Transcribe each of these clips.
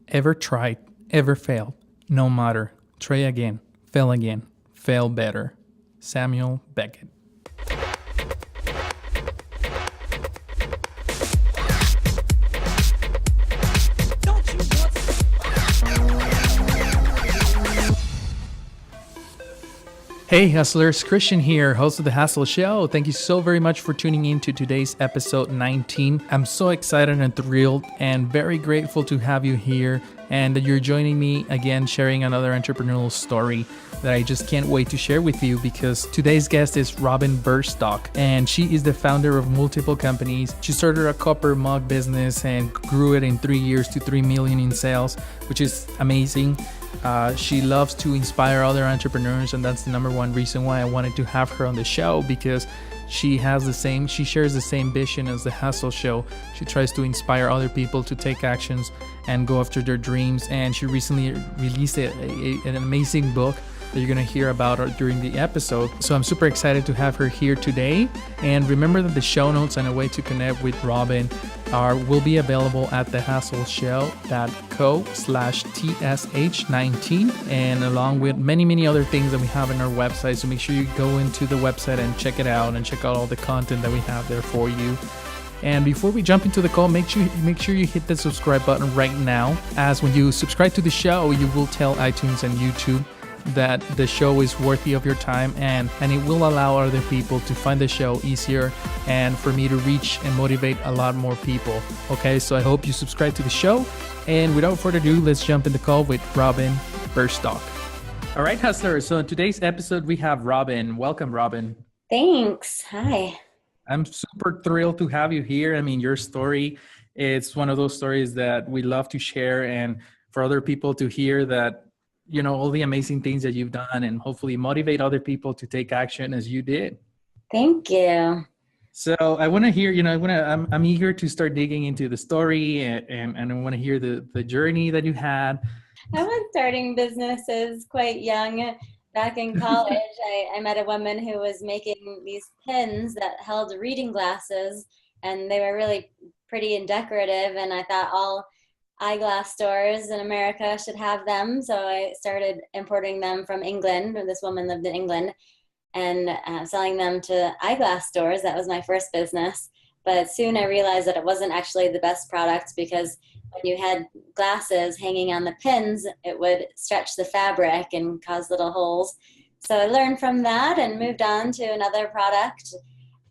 ever tried, ever failed, no matter, try again, fail better. Samuel Beckett. Hey hustlers, Christian here, host of the Hustle Show. Thank you so very much for tuning in to today's episode 19. I'm so excited and thrilled and very grateful to have you here and that you're joining me again, sharing another entrepreneurial story that I just can't wait to share with you, because today's guest is Robin Behrstock, and she is the founder of multiple companies. She started a copper mug business and grew it in 3 years to 3 million in sales, which is amazing. She loves to inspire other entrepreneurs, and that's the number one reason why I wanted to have her on the show, because she shares the same vision as the Hustle Show. She tries to inspire other people to take actions and go after their dreams. And she recently released an amazing book that you're going to hear about during the episode. So I'm super excited to have her here today. And remember that the show notes and a way to connect with Robin will be available at thehustleshow.co/TSH19, and along with many other things that we have on our website. So make sure you go into the website and check it out and check out all the content that we have there for you. And before we jump into the call, make sure you hit the subscribe button right now, as when you subscribe to the show, you will tell iTunes and YouTube that the show is worthy of your time, and it will allow other people to find the show easier and for me to reach and motivate a lot more people. Okay, so I hope you subscribe to the show, and without further ado, let's jump in the call with Robin Behrstock. All right, hustlers, so in today's episode we have Robin. Welcome, Robin. Thanks. Hi. I'm super thrilled to have you here. I mean, your story, it's one of those stories that we love to share, and for other people to hear that, you know, all the amazing things that you've done, and hopefully motivate other people to take action as you did. Thank you. So I want to hear, I'm eager to start digging into the story, and I want to hear the journey that you had. I was starting businesses quite young. Back in college, I met a woman who was making these pins that held reading glasses, and they were really pretty and decorative, and I thought all eyeglass stores in America should have them. So I started importing them from England. This woman lived in England, and selling them to eyeglass stores. That was my first business. But soon I realized that it wasn't actually the best product, because when you had glasses hanging on the pins, it would stretch the fabric and cause little holes. So I learned from that and moved on to another product.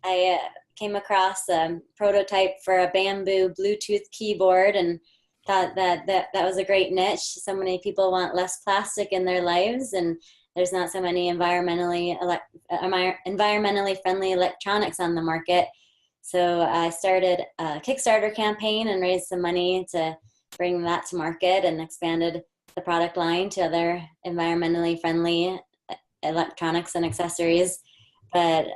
I came across a prototype for a bamboo Bluetooth keyboard and thought that was a great niche. So many people want less plastic in their lives, and there's not so many environmentally friendly electronics on the market. So I started a Kickstarter campaign and raised some money to bring that to market, and expanded the product line to other environmentally friendly electronics and accessories. But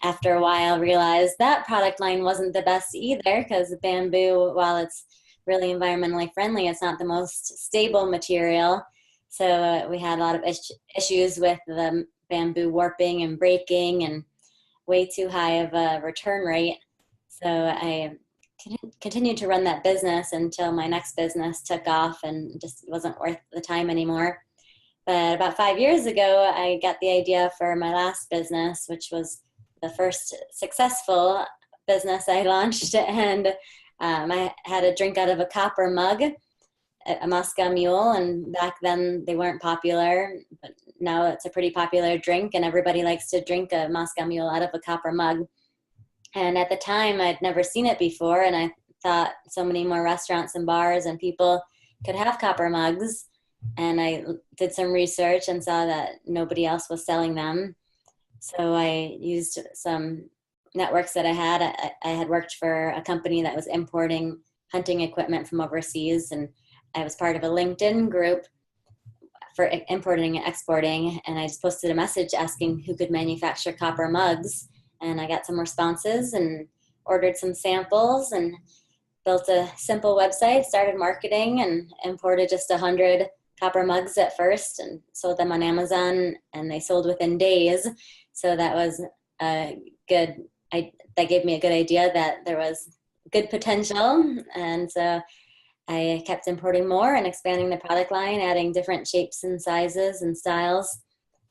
after a while, realized that product line wasn't the best either, because bamboo, while it's really environmentally friendly, it's not the most stable material. So we had a lot of issues with the bamboo warping and breaking, and way too high of a return rate. So I continued to run that business until my next business took off and just wasn't worth the time anymore. But about 5 years ago, I got the idea for my last business, which was the first successful business I launched. And I had a drink out of a copper mug, a Moscow Mule, and back then they weren't popular, but now it's a pretty popular drink, and everybody likes to drink a Moscow Mule out of a copper mug. And at the time, I'd never seen it before, and I thought so many more restaurants and bars and people could have copper mugs. And I did some research and saw that nobody else was selling them. So I used some networks that I had. I had worked for a company that was importing hunting equipment from overseas, and I was part of a LinkedIn group for importing and exporting, and I just posted a message asking who could manufacture copper mugs, and I got some responses and ordered some samples and built a simple website, started marketing, and imported just 100 copper mugs at first and sold them on Amazon, and they sold within days. So that was that gave me a good idea that there was good potential. And so I kept importing more and expanding the product line, adding different shapes and sizes and styles,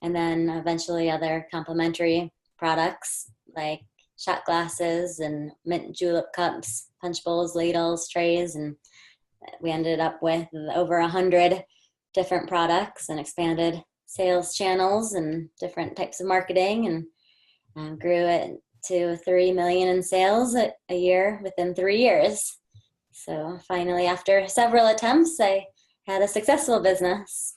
and then eventually other complementary products like shot glasses and mint julep cups, punch bowls, ladles, trays, and we ended up with over 100 different products and expanded sales channels and different types of marketing, and grew it to 3 million in sales a year within 3 years. So finally, after several attempts, I had a successful business.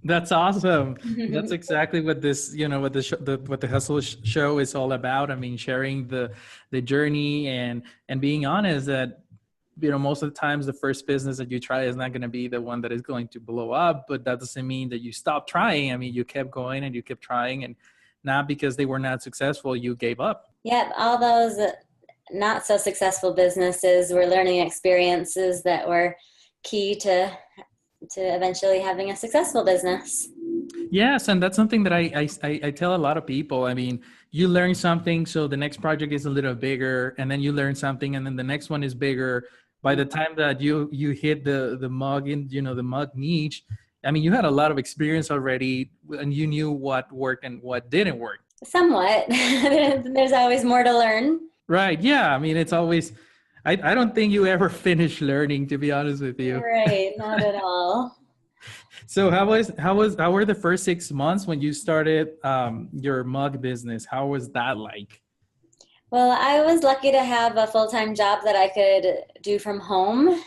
That's awesome. That's exactly what this, what the Hustle Show is all about. I mean, sharing the journey and being honest that, most of the times the first business that you try is not going to be the one that is going to blow up, but that doesn't mean that you stop trying. I mean, you kept going and you kept trying, and not because they were not successful, you gave up. Yep, all those not so successful businesses were learning experiences that were key to eventually having a successful business. Yes, and that's something that I tell a lot of people. I mean, you learn something, so the next project is a little bigger, and then you learn something, and then the next one is bigger. By the time that you hit the mug in, the mug niche, I mean, you had a lot of experience already, and you knew what worked and what didn't work. Somewhat. There's always more to learn. Right. Yeah. I mean, it's always. I don't think you ever finish learning, to be honest with you. Right. Not at all. So how were the first 6 months when you started your mug business? How was that like? Well, I was lucky to have a full-time job that I could do from home.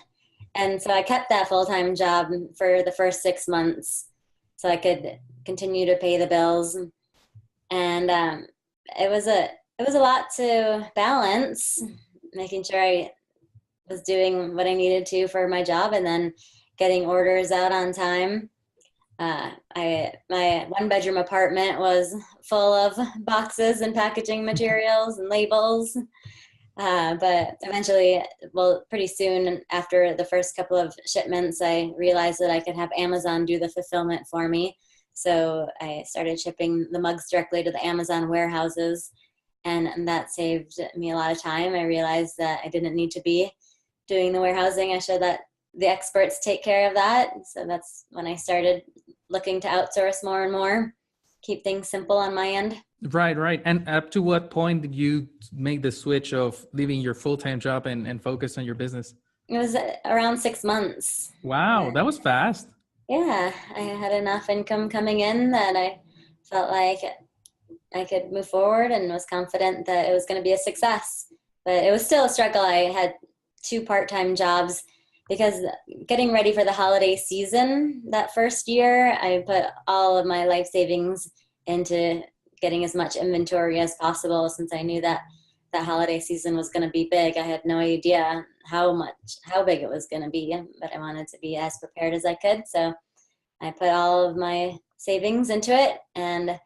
And so I kept that full-time job for the first 6 months so I could continue to pay the bills. And it was a lot to balance, making sure I was doing what I needed to for my job and then getting orders out on time. My one-bedroom apartment was full of boxes and packaging materials and labels. But eventually, pretty soon after the first couple of shipments, I realized that I could have Amazon do the fulfillment for me. So I started shipping the mugs directly to the Amazon warehouses, and that saved me a lot of time. I realized that I didn't need to be doing the warehousing. I showed that the experts take care of that. So that's when I started looking to outsource more and more, keep things simple on my end. Right. And up to what point did you make the switch of leaving your full-time job and focus on your business? It was around 6 months. Wow, that was fast. Yeah, I had enough income coming in that I felt like I could move forward and was confident that it was going to be a success. But it was still a struggle. I had 2 part-time jobs because getting ready for the holiday season that first year, I put all of my life savings into getting as much inventory as possible since I knew that that holiday season was going to be big. I had no idea how big it was going to be, but I wanted to be as prepared as I could. So I put all of my savings into it and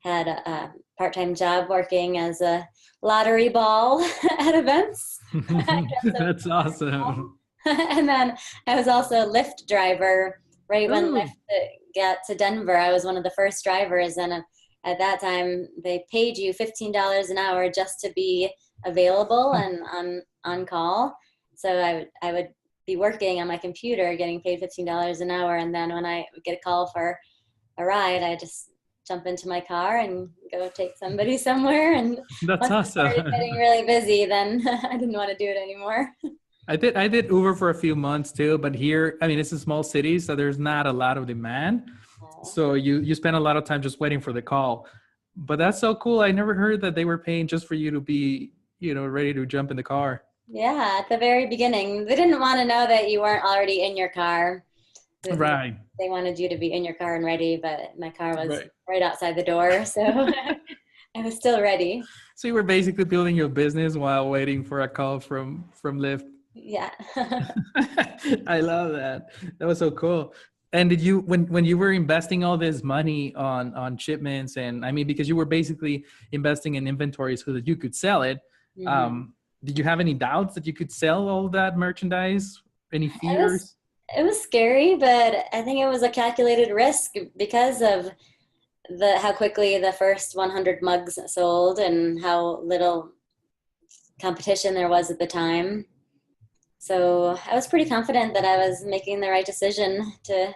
had a part-time job working as a lottery ball at events. That's awesome. And then I was also a Lyft driver right when Ooh. Lyft got to Denver. I was one of the first drivers, and at that time they paid you $15 an hour just to be available and on call. So I would be working on my computer getting paid $15 an hour, and then when I would get a call for a ride, I just jump into my car and go take somebody somewhere. And That's once awesome. it started getting really busy, then I didn't want to do it anymore. I did Uber for a few months too, but here, I mean, it's a small city, so there's not a lot of demand. So you spend a lot of time just waiting for the call. But that's so cool. I never heard that they were paying just for you to be, ready to jump in the car. Yeah, at the very beginning. They didn't want to know that you weren't already in your car. Right. They wanted you to be in your car and ready, but my car was right outside the door, so I was still ready. So you were basically building your business while waiting for a call from Lyft. Yeah. I love that. That was so cool. And did you, when you were investing all this money on shipments, and I mean, because you were basically investing in inventory so that you could sell it, did you have any doubts that you could sell all that merchandise? Any fears? It was scary, but I think it was a calculated risk because of how quickly the first 100 mugs sold and how little competition there was at the time. So I was pretty confident that I was making the right decision to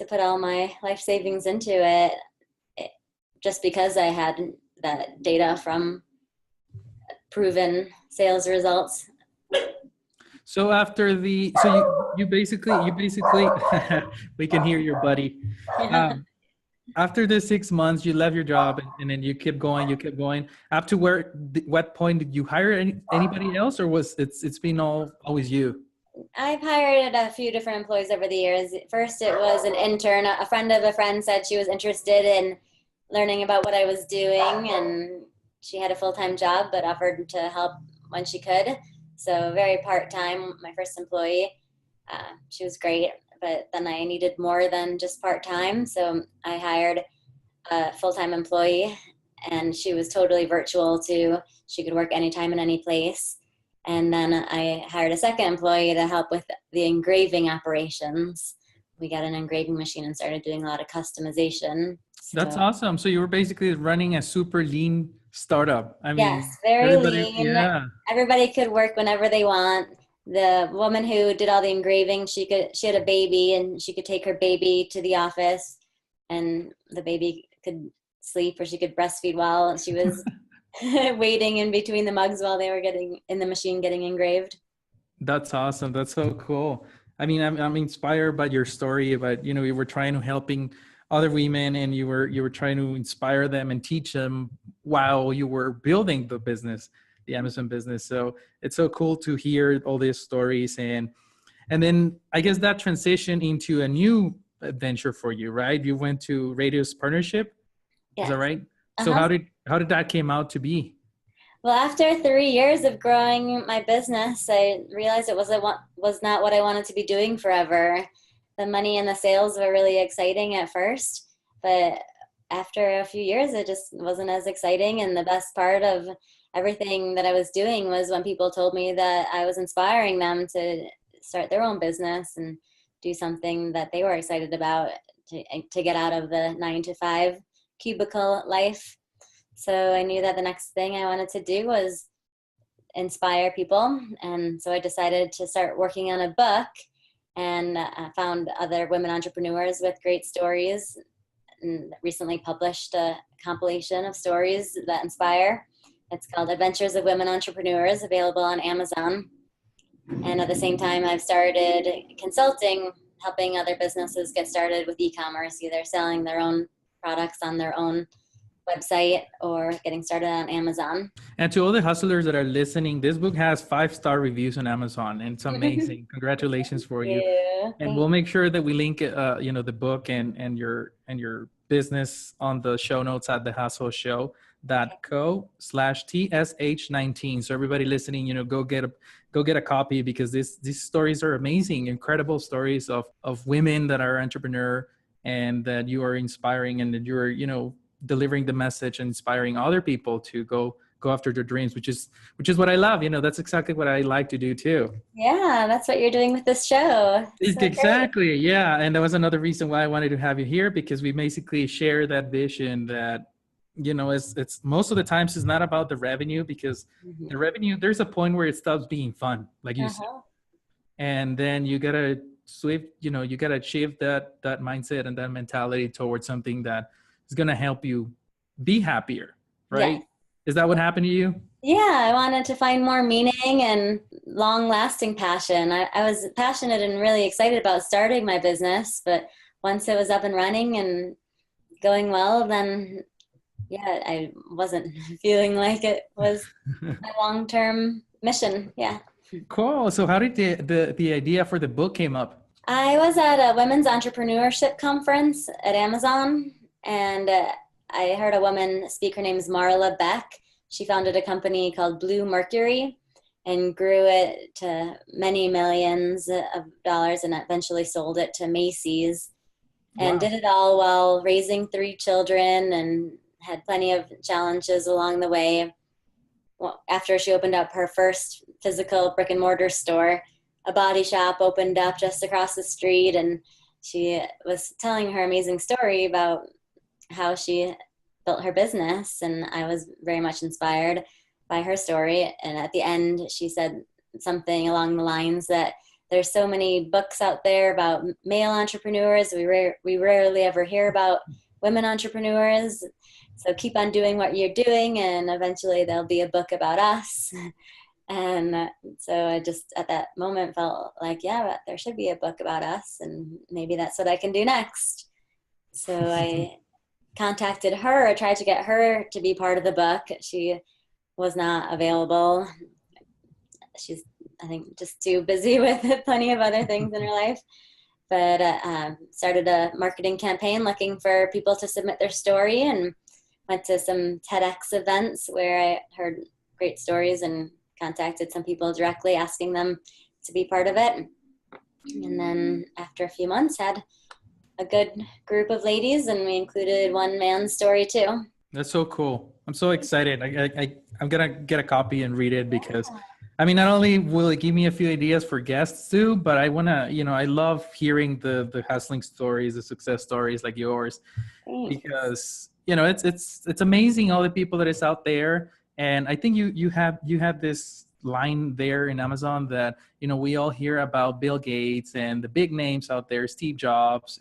put all my life savings into it, it just because I had that data from proven sales results. So after you basically we can hear your buddy. Um, After the 6 months, you left your job and then you kept going, you kept going. Up to what point did you hire anybody else, or was it's been always you? I've hired a few different employees over the years. First, it was an intern. A friend of a friend said she was interested in learning about what I was doing, and she had a full-time job but offered to help when she could. So very part-time, my first employee. She was great, but then I needed more than just part-time. So I hired a full-time employee, and she was totally virtual too. She could work anytime and any place. And then I hired a second employee to help with the engraving operations. We got an engraving machine and started doing a lot of customization. That's So awesome. So you were basically running a super lean startup. I yes, mean, very everybody, lean. yeah. Everybody could work whenever they want. The woman who did all the engraving, she had a baby and she could take her baby to the office and the baby could sleep, or she could breastfeed while she was waiting in between the mugs while they were getting in the machine getting engraved. That's awesome. That's so cool. I mean, I'm inspired by your story, but you were trying to helping other women, and you were trying to inspire them and teach them while you were building the business, the Amazon business. So it's so cool to hear all these stories, and then I guess that transition into a new adventure for you, right? You went to Radius Partnership, is that Yes. right? So Uh-huh. how did that came out to be? Well, after 3 years of growing my business, I realized it was not what I wanted to be doing forever. The money and the sales were really exciting at first, but after a few years, it just wasn't as exciting. And the best part of everything that I was doing was when people told me that I was inspiring them to start their own business and do something that they were excited about to get out of the 9 to 5 cubicle life. So I knew that the next thing I wanted to do was inspire people. And so I decided to start working on a book, and found other women entrepreneurs with great stories, and recently published a compilation of stories that inspire. It's called Adventures of Women Entrepreneurs, available on Amazon. And at the same time, I've started consulting, helping other businesses get started with e-commerce, either selling their own products on their own website or getting started on Amazon. And to all the hustlers that are listening, this book has 5-star reviews on Amazon, and it's Thank amazing. Congratulations for you. you. And Thank we'll make sure that we link, the book and your business on the show notes at thehustleshow.co/TSH19. So everybody listening, go get a copy, because these stories are amazing, incredible stories of women that are entrepreneur, and that you are inspiring, and that you're, delivering the message and inspiring other people to go after their dreams, which is what I love. That's exactly what I like to do too. Yeah, that's what you're doing with this show. So great. Exactly. Yeah. And that was another reason why I wanted to have you here, because we basically share that vision that, it's most of the times it's not about the revenue, because the Mhm. revenue, there's a point where it stops being fun, like you said. Uh-huh. And then you gotta shift that mindset and that mentality towards something that is gonna help you be happier, Yes. right? Is that what happened to you? Yeah, I wanted to find more meaning and long lasting passion. I was passionate and really excited about starting my business, but once it was up and running and going well, then yeah, I wasn't feeling like it was my long term mission. Yeah. Cool. So how did the idea for the book came up? I was at a women's entrepreneurship conference at Amazon, and I heard a woman speak. Her name is Marla Beck. She founded a company called Blue Mercury and grew it to many millions of dollars, and eventually sold it to Macy's, and Wow. did it all while raising 3 children and had plenty of challenges along the way. Well, after she opened up her first physical brick and mortar store, a body shop opened up just across the street, and she was telling her amazing story about how she built her business, and I was very much inspired by her story. And at the end, she said something along the lines that there's so many books out there about male entrepreneurs. We rarely ever hear about women entrepreneurs. So keep on doing what you're doing, and eventually there'll be a book about us. And so I just at that moment felt like, yeah, there should be a book about us, and maybe that's what I can do next. So I contacted her. I tried to get her to be part of the book. She was not available. She's, I think, just too busy with plenty of other things in her life. But started a marketing campaign looking for people to submit their story, and went to some TEDx events where I heard great stories and contacted some people directly asking them to be part of it. And then after a few months, had a good group of ladies, and we included one man's story too. That's so cool. I'm so excited. I'm going to get a copy and read it because, I mean, not only will it give me a few ideas for guests too, but I want to, I love hearing the hustling stories, the success stories like yours. Thanks. Because, it's amazing all the people that is out there. And I think you have this line there in Amazon that, we all hear about Bill Gates and the big names out there, Steve Jobs,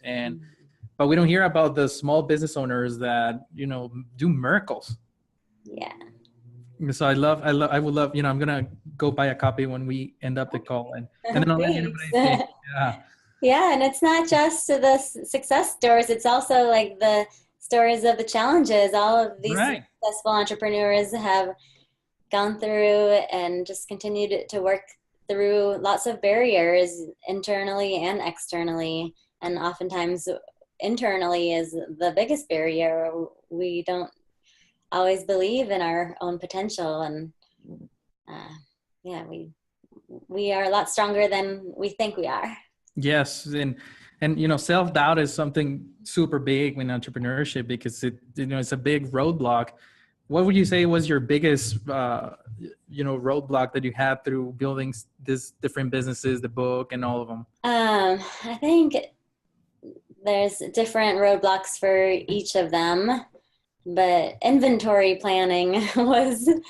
but we don't hear about the small business owners that, do miracles. Yeah. So I would love, I'm going to go buy a copy when we end up the call, and then I'll let you know what I think. Yeah. Yeah. And it's not just the success stories. It's also like the stories of the challenges. All of these successful entrepreneurs have gone through and just continued to work through lots of barriers internally and externally. And oftentimes internally is the biggest barrier. We don't always believe in our own potential, and we are a lot stronger than we think we are. Yes, and self-doubt is something super big in entrepreneurship because it's a big roadblock. What would you say was your biggest roadblock that you had through building these different businesses, the book, and all of them? I think there's different roadblocks for each of them, but inventory planning was the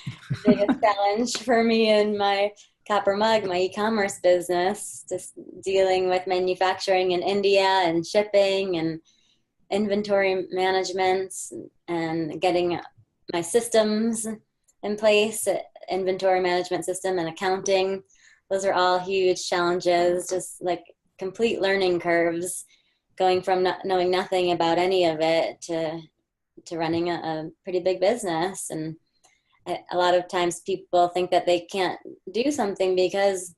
biggest challenge for me in my Copper Mug, my e-commerce business, just dealing with manufacturing in India and shipping and inventory management and getting my systems in place, inventory management system and accounting. Those are all huge challenges, just like complete learning curves, going from not knowing nothing about any of it to running a pretty big business. And a lot of times people think that they can't do something because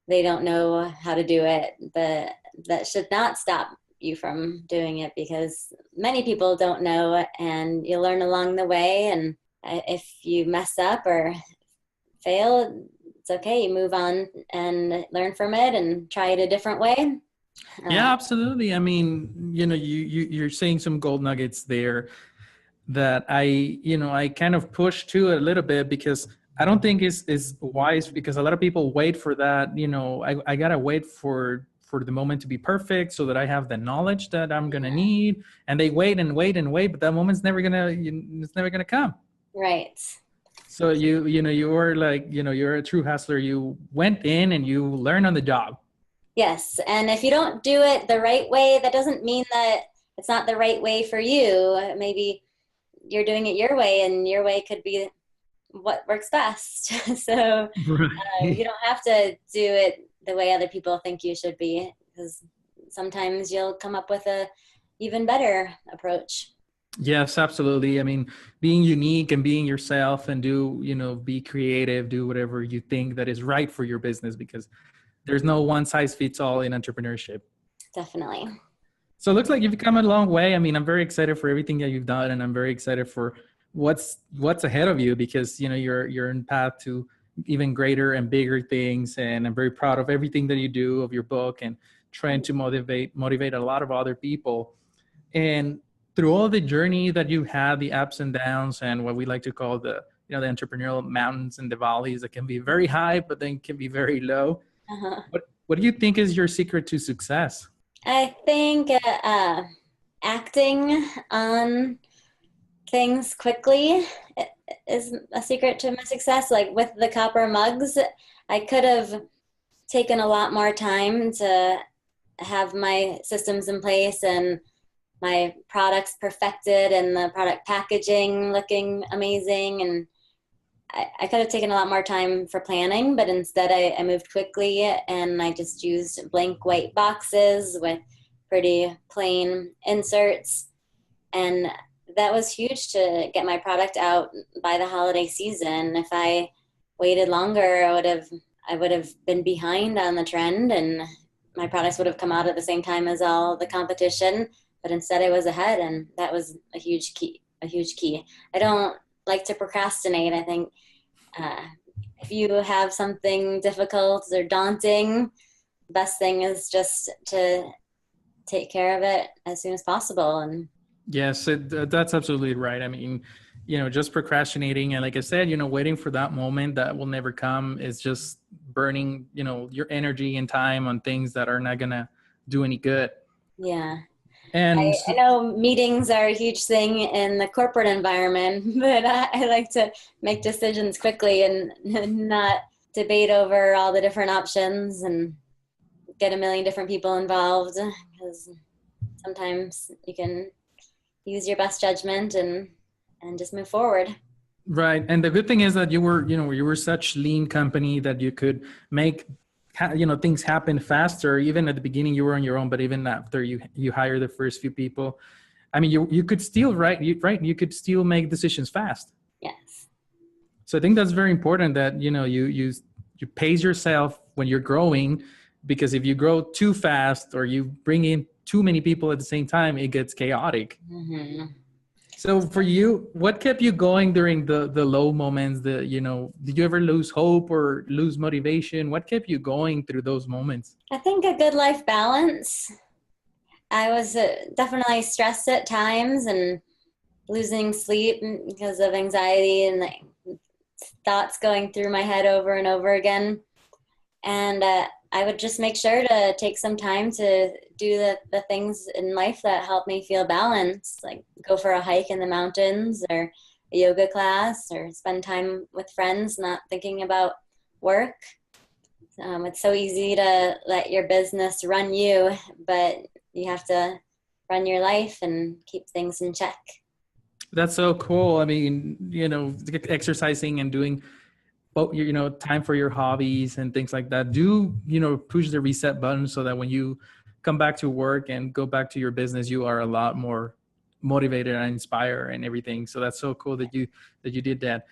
they don't know how to do it, but that should not stop you from doing it, because many people don't know, and you learn along the way. And if you mess up or fail, it's okay. You move on and learn from it and try it a different way. Yeah, absolutely. I mean, you're saying some gold nuggets there that I kind of push to a little bit, because I don't think is wise, because a lot of people wait for that. I gotta wait for the moment to be perfect so that I have the knowledge that I'm gonna need, and they wait and wait and wait, but that moment's never gonna come. Right. So you were like, you're a true hustler. You went in and you learn on the job. Yes, and if you don't do it the right way, that doesn't mean that it's not the right way for you. Maybe you're doing it your way, and your way could be what works best. So you don't have to do it the way other people think you should be, because sometimes you'll come up with a even better approach. Yes, absolutely. I mean, being unique and being yourself, and be creative, do whatever you think that is right for your business, because there's no one size fits all in entrepreneurship. Definitely. So it looks like you've come a long way. I mean, I'm very excited for everything that you've done, and I'm very excited for what's ahead of you, because you're in path to even greater and bigger things. And I'm very proud of everything that you do, of your book, and trying to motivate a lot of other people. And through all the journey that you had, the ups and downs, and what we like to call the the entrepreneurial mountains and the valleys that can be very high, but then can be very low. Uh-huh. What do you think is your secret to success? I think acting on things quickly is a secret to my success. Like with the Copper Mugs, I could have taken a lot more time to have my systems in place and my products perfected and the product packaging looking amazing. And I could have taken a lot more time for planning, but instead I moved quickly and I just used blank white boxes with pretty plain inserts. And that was huge to get my product out by the holiday season. If I waited longer, I would have been behind on the trend and my products would have come out at the same time as all the competition. But instead I was ahead, and that was a huge key. I don't like to procrastinate. I think if you have something difficult or daunting, the best thing is just to take care of it as soon as possible. And Yes, that's absolutely right. I mean, just procrastinating and like I said, waiting for that moment that will never come is just burning, your energy and time on things that are not going to do any good. yeah. And I know meetings are a huge thing in the corporate environment, but I like to make decisions quickly and not debate over all the different options and get a million different people involved, because sometimes you can use your best judgment and just move forward. right. And the good thing is that you were such lean company that you could make things happen faster. Even at the beginning you were on your own, but even after you hire the first few people, I mean, you could still you could still make decisions fast. Yes. So I think that's very important that you pace yourself when you're growing, because if you grow too fast or you bring in too many people at the same time, it gets chaotic. Mm-hmm. So for you, what kept you going during the low moments? Did you ever lose hope or lose motivation? What kept you going through those moments? I think a good life balance. I was definitely stressed at times and losing sleep because of anxiety and like thoughts going through my head over and over again. And I would just make sure to take some time to do the things in life that help me feel balanced, like go for a hike in the mountains or a yoga class or spend time with friends, not thinking about work. It's so easy to let your business run you, but you have to run your life and keep things in check. That's so cool. I mean, exercising and doing, time for your hobbies and things like that. Do, push the reset button so that when you come back to work and go back to your business, you are a lot more motivated and inspired and everything. So that's so cool that you did that.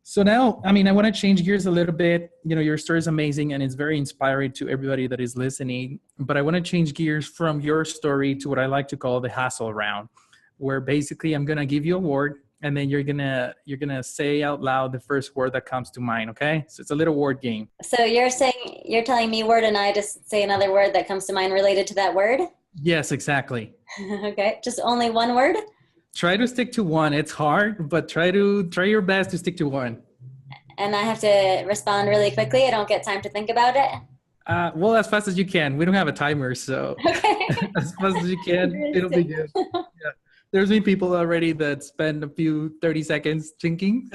So now, I mean, I want to change gears a little bit. Your story is amazing and it's very inspiring to everybody that is listening. But I want to change gears from your story to what I like to call the hustle round, where basically I'm going to give you a word and then you're going to say out loud the first word that comes to mind, okay? So it's a little word game. So you're telling me a word and I just say another word that comes to mind related to that word? Yes, exactly. Okay, just only one word? Try to stick to one. It's hard, but try your best to stick to one. And I have to respond really quickly. I don't get time to think about it. Well, as fast as you can. We don't have a timer, so Okay. as fast as you can, it'll be good. Yeah. There's been people already that spend a few 30 seconds thinking.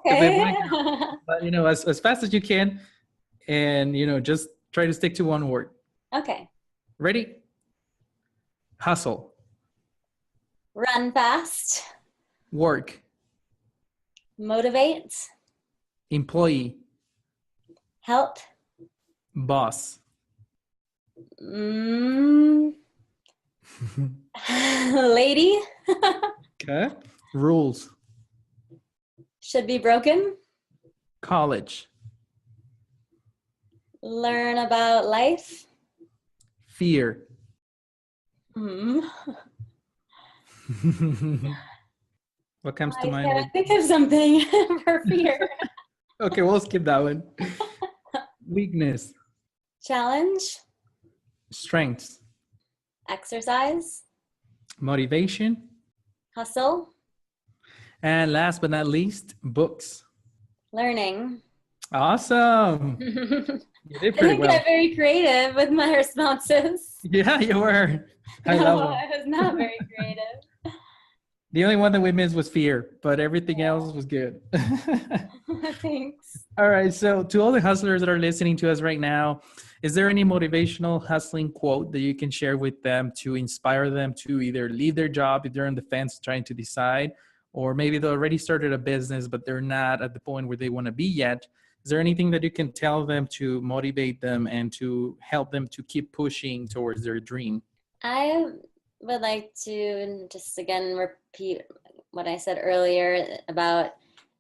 Okay. But as fast as you can, and just try to stick to one word. Okay. Ready? Hustle. Run fast. Work. Motivate. Employee. Help. Boss. Lady. Okay. Rules. Should be broken. College. Learn about life. Fear. What comes to mind? I can't think of something for fear. Okay, we'll skip that one. Weakness. Challenge. Strengths. Exercise. Motivation. Hustle. And last but not least, books. Learning. Awesome. You did I pretty think well. I'm very creative with my responses. Yeah, you were. I No, love I was not very creative. The only one that we missed was fear, but everything else was good. Thanks. All right. So to all the hustlers that are listening to us right now, is there any motivational hustling quote that you can share with them to inspire them to either leave their job if they're on the fence trying to decide, or maybe they already started a business, but they're not at the point where they want to be yet? Is there anything that you can tell them to motivate them and to help them to keep pushing towards their dream? I would like to just again repeat what I said earlier about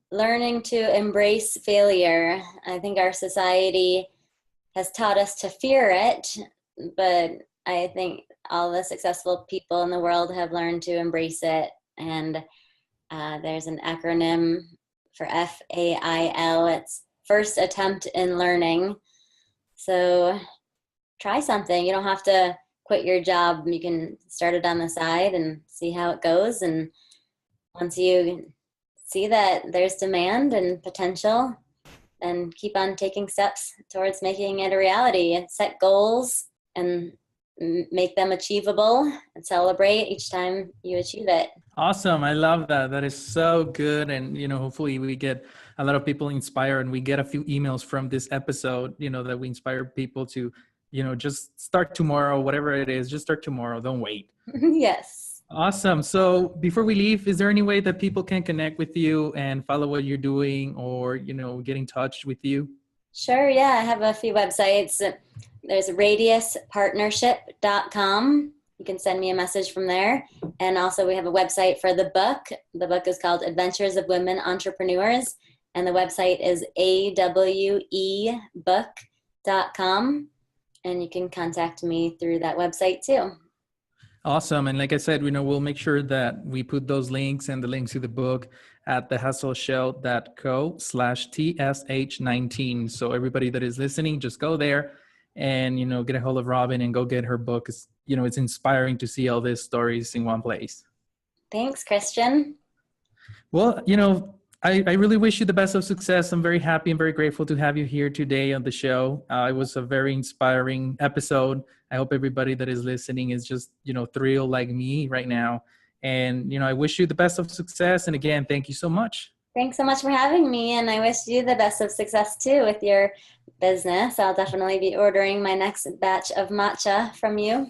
learning to embrace failure. I think our society has taught us to fear it, but I think all the successful people in the world have learned to embrace it. And there's an acronym for FAIL. It's first attempt in learning. So try something. You don't have to quit your job. You can start it on the side and see how it goes. And once you see that there's demand and potential, then keep on taking steps towards making it a reality. And set goals and make them achievable and celebrate each time you achieve it. Awesome. I love that. That is so good. And, hopefully we get a lot of people inspired, and we get a few emails from this episode, that we inspire people to, just start tomorrow, whatever it is, just start tomorrow. Don't wait. Yes. Awesome. So before we leave, is there any way that people can connect with you and follow what you're doing, or, get in touch with you? Sure. Yeah. I have a few websites. There's radiuspartnership.com. You can send me a message from there. And also we have a website for the book. The book is called Adventures of Women Entrepreneurs. And the website is awebook.com. And you can contact me through that website too. Awesome. And like I said, we'll make sure that we put those links and the links to the book at thehustleshow.co/TSH19. So everybody that is listening, just go there and, get a hold of Robin and go get her book. It's, it's inspiring to see all these stories in one place. Thanks, Christian. Well, I really wish you the best of success. I'm very happy and very grateful to have you here today on the show. It was a very inspiring episode. I hope everybody that is listening is just, thrilled like me right now. And, I wish you the best of success. And again, thank you so much. Thanks so much for having me. And I wish you the best of success too with your business. I'll definitely be ordering my next batch of matcha from you.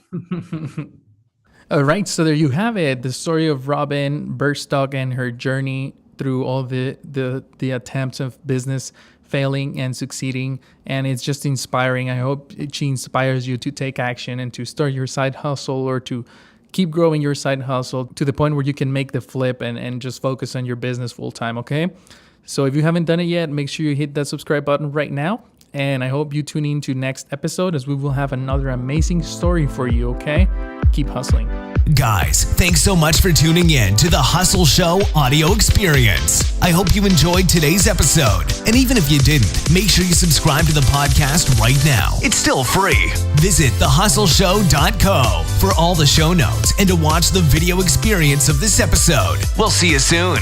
All right. So there you have it. The story of Robin Behrstock and her journey through all the attempts of business failing and succeeding. And it's just inspiring. I hope she inspires you to take action and to start your side hustle, or to keep growing your side hustle to the point where you can make the flip and just focus on your business full time. Okay. So if you haven't done it yet, make sure you hit that subscribe button right now. And I hope you tune in to next episode, as we will have another amazing story for you. Okay. Keep hustling. Guys, thanks so much for tuning in to the Hustle Show audio experience. I hope you enjoyed today's episode. And even if you didn't, make sure you subscribe to the podcast right now. It's still free. Visit thehustleshow.co for all the show notes and to watch the video experience of this episode. We'll see you soon.